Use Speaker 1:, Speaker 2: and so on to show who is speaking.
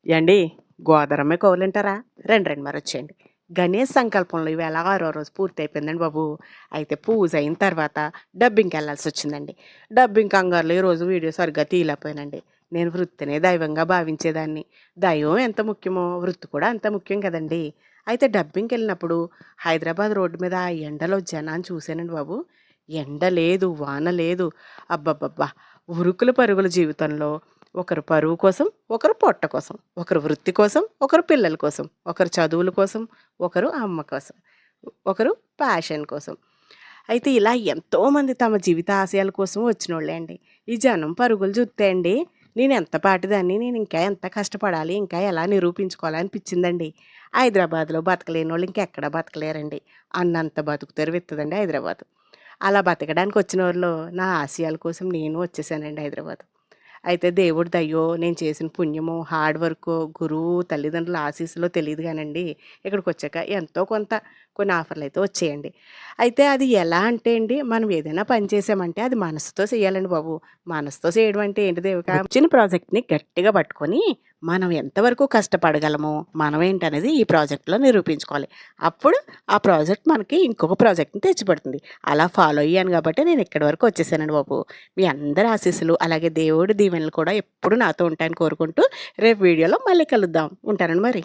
Speaker 1: ఏండి గోదరమ్మే కౌలుంటారా? రండి రండి మరొచ్చేయండి. గణేష్ సంకల్పంలో ఈవేళ 6వ రోజు పూర్తి అయిపోయిందండి బాబు. అయితే పూజ అయిన తర్వాత డబ్బింగ్కి వెళ్ళాల్సి వచ్చిందండి. డబ్బింగ్ కంగారులో ఈరోజు వీడియో సరిగ్గా తీయలేకపోయానండి. నేను వృత్తినే దైవంగా భావించేదాన్ని. దైవం ఎంత ముఖ్యమో వృత్తి కూడా అంత ముఖ్యం కదండి. అయితే డబ్బింగ్కి వెళ్ళినప్పుడు హైదరాబాద్ రోడ్డు మీద ఆ ఎండలో జనాన్ని చూశానండి బాబు. ఎండ లేదు, వాన లేదు. అబ్బబ్బబ్బా! ఉరుకుల పరుగుల జీవితంలో ఒకరు పరువు కోసం, ఒకరు పొట్ట కోసం, ఒకరు వృత్తి కోసం, ఒకరు పిల్లల కోసం, ఒకరు చదువుల కోసం, ఒకరు అమ్మ కోసం, ఒకరు ప్యాషన్ కోసం. అయితే ఇలా ఎంతోమంది తమ జీవిత ఆశయాల కోసం వచ్చినోళ్ళే అండి. ఈ జనం పరుగులు చూస్తే అండి, నేను ఎంత పాటిదాన్ని, నేను ఇంకా ఎంత కష్టపడాలి, ఇంకా ఎలా నిరూపించుకోవాలి అనిపించిందండి. హైదరాబాద్లో బతకలేనోళ్ళు ఇంకెక్కడ బతకలేరండి. అన్నంత బతుకు తెరువిత్తదండి హైదరాబాద్. అలా బతకడానికి వచ్చినోళ్ళలో నా ఆశయాల కోసం నేను వచ్చేసానండి హైదరాబాద్. అయితే దేవుడి దయ్యో, నేను చేసిన పుణ్యమో, హార్డ్ వర్కో, గురువు, తల్లిదండ్రుల ఆశీస్సులో తెలీదు గానండి, ఇక్కడికొచ్చాక ఎంతో కొంత కొన్ని ఆఫర్‌లయితే వచ్చాయండి. అయితే అది ఎలా అంటే అండి, మనం ఏదైనా పని చేసామంటే అది మనసుతో చేయాలండి బాబు. మనసుతో చేయడం అంటే ఏంటి దేవిక, వచ్చిన ప్రాజెక్ట్‌ని గట్టిగా పట్టుకొని, మనం ఎంతవరకు కష్టపడగలమో, మనమేంటనేది ఈ ప్రాజెక్ట్‌లో నిరూపించుకోవాలి. అప్పుడు ఆ ప్రాజెక్ట్ మనకి ఇంకొక ప్రాజెక్ట్‌ని తెచ్చిపెడుతుంది. అలా ఫాలో అయ్యాను గాబట్టే నేను ఇక్కడి వరకు వచ్చేసానండి బాబు. మీ అందరి ఆశీస్సులు, అలాగే దేవుడి దీవెనలు కూడా ఎప్పుడూ నాతో ఉంటాయని కోరుకుంటూ, రేపు వీడియోలో మళ్ళీ కలుద్దాం. ఉంటానండి మరి.